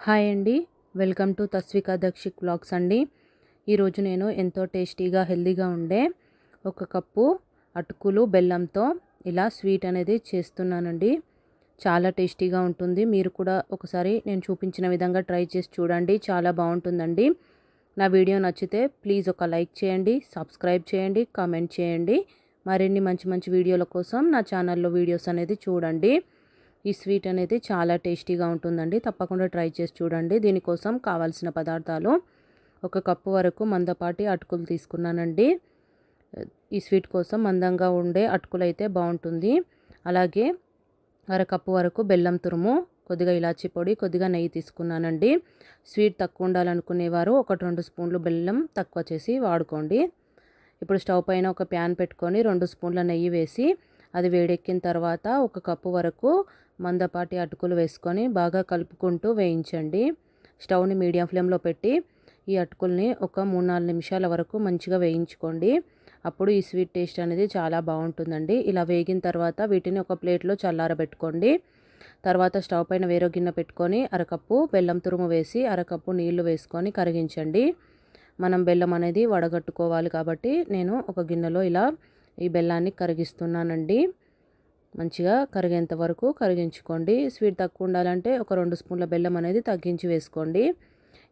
Hi అండి. Welcome to Tasvika Dakshit vlogs అండి. ఈరోజు నేను ఎంతో టేస్టీగా హెల్తీగా ఉండే ఒక కప్పు అటుకులు బెల్లంతో ఇలా స్వీట్ అనేది చేస్తున్నానండి. చాలా టేస్టీగా ఉంటుంది. మీరు కూడా ఒకసారి నేను చూపించిన విధంగా ట్రై చేసి చూడండి. చాలా బాగుంటుందండి. నా వీడియో నచ్చితే ప్లీజ్ ఒక లైక్ చేయండి, సబ్స్క్రైబ్ చేయండి, కామెంట్ చేయండి. మరిన్ని మంచి మంచి వీడియోల కోసం నా ఛానల్లో వీడియోస్ అనేది చూడండి. ఈ స్వీట్ అనేది చాలా టేస్టీగా ఉంటుందండి. తప్పకుండా ట్రై చేసి చూడండి. దీనికోసం కావాల్సిన పదార్థాలు: ఒక కప్పు వరకు మందపాటి అటుకులు తీసుకున్నానండి. ఈ స్వీట్ కోసం మందంగా ఉండే అటుకులు అయితే బాగుంటుంది. అలాగే అరకప్పు వరకు బెల్లం తురుము, కొద్దిగా ఇలాచీ పొడి, కొద్దిగా నెయ్యి తీసుకున్నానండి. స్వీట్ తక్కువ ఉండాలనుకునేవారు 1-2 స్పూన్లు బెల్లం తక్కువ చేసి వాడుకోండి. ఇప్పుడు స్టవ్ పైన ఒక ప్యాన్ పెట్టుకొని 2 స్పూన్ల నెయ్యి వేసి అది వేడెక్కిన తర్వాత ఒక కప్పు వరకు మందపాటి అటుకులు వేసుకొని బాగా కలుపుకుంటూ వేయించండి. స్టవ్ని మీడియం ఫ్లేమ్లో పెట్టి ఈ అటుకుల్ని ఒక 3-4 నిమిషాల వరకు మంచిగా వేయించుకోండి. అప్పుడు ఈ స్వీట్ టేస్ట్ అనేది చాలా బాగుంటుందండి. ఇలా వేగిన తర్వాత వీటిని ఒక ప్లేట్లో చల్లారబెట్టుకోండి. తర్వాత స్టవ్ పైన వేరో గిన్నె పెట్టుకొని అరకప్పు బెల్లం తురుము వేసి అరకప్పు నీళ్లు వేసుకొని కరిగించండి. మనం బెల్లం అనేది వడగట్టుకోవాలి కాబట్టి నేను ఒక గిన్నెలో ఇలా ఈ బెల్లాన్ని కరిగిస్తున్నానండి. మంచిగా కరిగేంత వరకు కరిగించుకోండి. స్వీట్ తక్కువ ఉండాలంటే ఒక 2 స్పూన్ల బెల్లం అనేది తగ్గించి వేసుకోండి.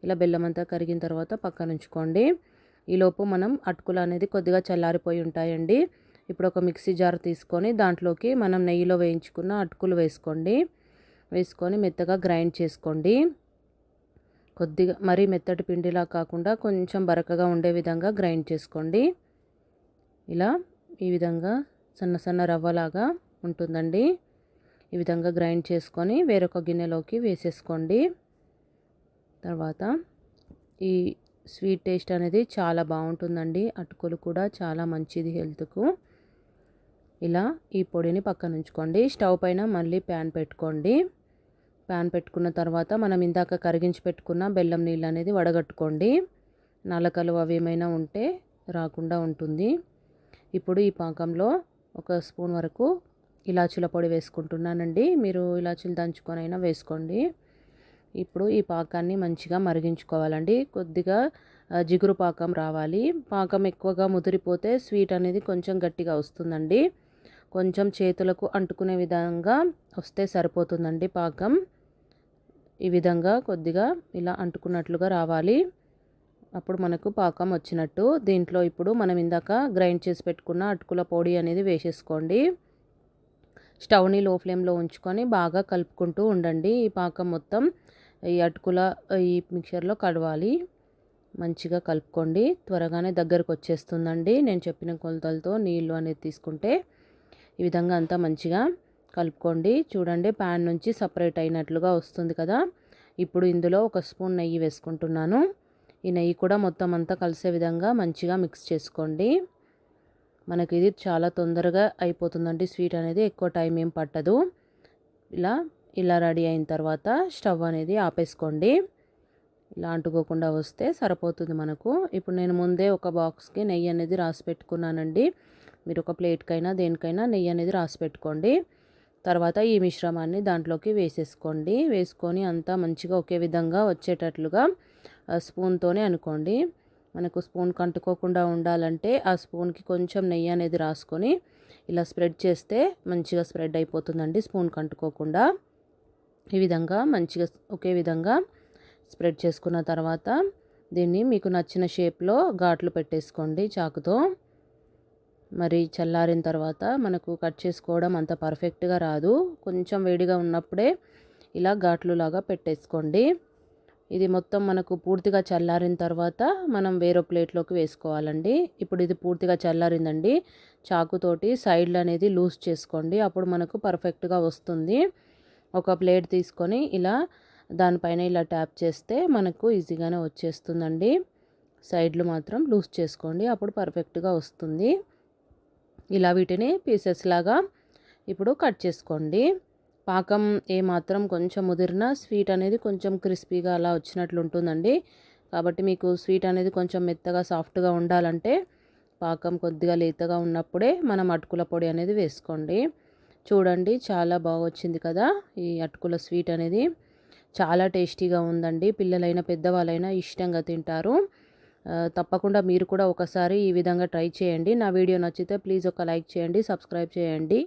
ఇలా బెల్లం అంతా కరిగిన తర్వాత పక్కన ఉంచుకోండి. ఈలోపు మనం అటుకులు అనేది కొద్దిగా చల్లారిపోయి ఉంటాయండి. ఇప్పుడు ఒక మిక్సీ జార్ తీసుకొని దాంట్లోకి మనం నెయ్యిలో వేయించుకున్న అటుకులు వేసుకొని మెత్తగా గ్రైండ్ చేసుకోండి. కొద్దిగా మరీ మెత్తటి పిండిలా కాకుండా కొంచెం బరకగా ఉండే విధంగా గ్రైండ్ చేసుకోండి. ఇలా ఈ విధంగా సన్న సన్న రవ్వలాగా ఉంటుందండి. ఈ విధంగా గ్రైండ్ చేసుకొని వేరొక గిన్నెలోకి వేసేసుకోండి. తర్వాత ఈ స్వీట్ టేస్ట్ అనేది చాలా బాగుంటుందండి. అటుకులు కూడా చాలా మంచిది హెల్త్కు. ఇలా ఈ పొడిని పక్కన ఉంచుకోండి. స్టవ్ పైన మళ్ళీ ప్యాన్ పెట్టుకోండి. ప్యాన్ పెట్టుకున్న తర్వాత మనం ఇందాక కరిగించి పెట్టుకున్న బెల్లం నీళ్ళు అనేది వడగట్టుకోండి. నలకలు అవి ఏమైనా ఉంటే రాకుండా ఉంటుంది. ఇప్పుడు ఈ పాకంలో ఒక స్పూన్ వరకు ఇలాచీల పొడి వేసుకుంటున్నానండి. మీరు ఇలాచీలు దంచుకొని అయినా వేసుకోండి. ఇప్పుడు ఈ పాకాన్ని మంచిగా మరిగించుకోవాలండి. కొద్దిగా జిగురు పాకం రావాలి. పాకం ఎక్కువగా ముదిరిపోతే స్వీట్ అనేది కొంచెం గట్టిగా వస్తుందండి. కొంచెం చేతులకు అంటుకునే విధంగా వస్తే సరిపోతుందండి పాకం. ఈ విధంగా కొద్దిగా ఇలా అంటుకున్నట్లుగా రావాలి. అప్పుడు మనకు పాకం వచ్చినట్టు. దీంట్లో ఇప్పుడు మనం ఇందాక గ్రైండ్ చేసి పెట్టుకున్న అటుకుల పొడి అనేది వేసేసుకోండి. స్టవ్ని లో ఫ్లేమ్లో ఉంచుకొని బాగా కలుపుకుంటూ ఉండండి. ఈ పాకం మొత్తం ఈ అటుకుల ఈ మిక్చర్లో కడవాలి. మంచిగా కలుపుకోండి. త్వరగానే దగ్గరకు వచ్చేస్తుందండి. నేను చెప్పిన కొలతలతో నీళ్ళు అనేది తీసుకుంటే ఈ విధంగా అంతా మంచిగా కలుపుకోండి. చూడండి ప్యాన్ నుంచి సపరేట్ అయినట్లుగా వస్తుంది కదా. ఇప్పుడు ఇందులో ఒక స్పూన్ నెయ్యి వేసుకుంటున్నాను. ఈ నెయ్యి కూడా మొత్తం అంతా కలిసే విధంగా మంచిగా మిక్స్ చేసుకోండి. మనకి ఇది చాలా తొందరగా అయిపోతుందండి. స్వీట్ అనేది ఎక్కువ టైం ఏం పట్టదు. ఇలా రెడీ అయిన తర్వాత స్టవ్ అనేది ఆపేసుకోండి. ఇలా అంటుకోకుండా వస్తే సరిపోతుంది మనకు. ఇప్పుడు నేను ముందే ఒక బాక్స్కి నెయ్యి అనేది రాసి పెట్టుకున్నానండి. మీరు ఒక ప్లేట్కైనా దేనికైనా నెయ్యి అనేది రాసి పెట్టుకోండి. తర్వాత ఈ మిశ్రమాన్ని దాంట్లోకి వేసేసుకోండి. వేసుకొని అంతా మంచిగా ఒకే విధంగా వచ్చేటట్లుగా స్పూన్తోనే అనుకోండి. మనకు స్పూన్ కంటుకోకుండా ఉండాలంటే ఆ స్పూన్కి కొంచెం నెయ్యి అనేది రాసుకొని ఇలా స్ప్రెడ్ చేస్తే మంచిగా స్ప్రెడ్ అయిపోతుందండి. స్పూన్ కంటుకోకుండా ఈ విధంగా మంచిగా ఒకే విధంగా స్ప్రెడ్ చేసుకున్న తర్వాత దీన్ని మీకు నచ్చిన షేప్లో ఘాట్లు పెట్టేసుకోండి చాకుతో. మరి చల్లారిన తర్వాత మనకు కట్ చేసుకోవడం అంత పర్ఫెక్ట్గా రాదు. కొంచెం వేడిగా ఉన్నప్పుడే ఇలా ఘాట్లు లాగా పెట్టేసుకోండి. ఇది మొత్తం మనకు పూర్తిగా చల్లారిన తర్వాత మనం వేరే ప్లేట్లోకి వేసుకోవాలండి. ఇప్పుడు ఇది పూర్తిగా చల్లారిందండి. చాకుతోటి సైడ్లు అనేది లూజ్ చేసుకోండి. అప్పుడు మనకు పర్ఫెక్ట్గా వస్తుంది. ఒక ప్లేట్ తీసుకొని ఇలా దానిపైన ఇలా ట్యాప్ చేస్తే మనకు ఈజీగానే వచ్చేస్తుందండి. సైడ్లు మాత్రం లూజ్ చేసుకోండి. అప్పుడు పర్ఫెక్ట్గా వస్తుంది. ఇలా వీటిని పీసెస్ లాగా ఇప్పుడు కట్ చేసుకోండి. పాకం ఏమాత్రం కొంచెం ముదిరినా స్వీట్ అనేది కొంచెం క్రిస్పీగా అలా వచ్చినట్లు ఉంటుందండి. కాబట్టి మీకు స్వీట్ అనేది కొంచెం మెత్తగా సాఫ్ట్గా ఉండాలంటే పాకం కొద్దిగా లేతగా ఉన్నప్పుడే మనం అటుకుల పొడి అనేది వేసుకోండి. చూడండి చాలా బాగా వచ్చింది కదా ఈ అటుకుల స్వీట్ అనేది. చాలా టేస్టీగా ఉందండి. పిల్లలైనా పెద్దవాళ్ళైనా ఇష్టంగా తింటారు. తప్పకుండా మీరు కూడా ఒకసారి ఈ విధంగా ట్రై చేయండి. నా వీడియో నచ్చితే ప్లీజ్ ఒక లైక్ చేయండి, సబ్స్క్రైబ్ చేయండి.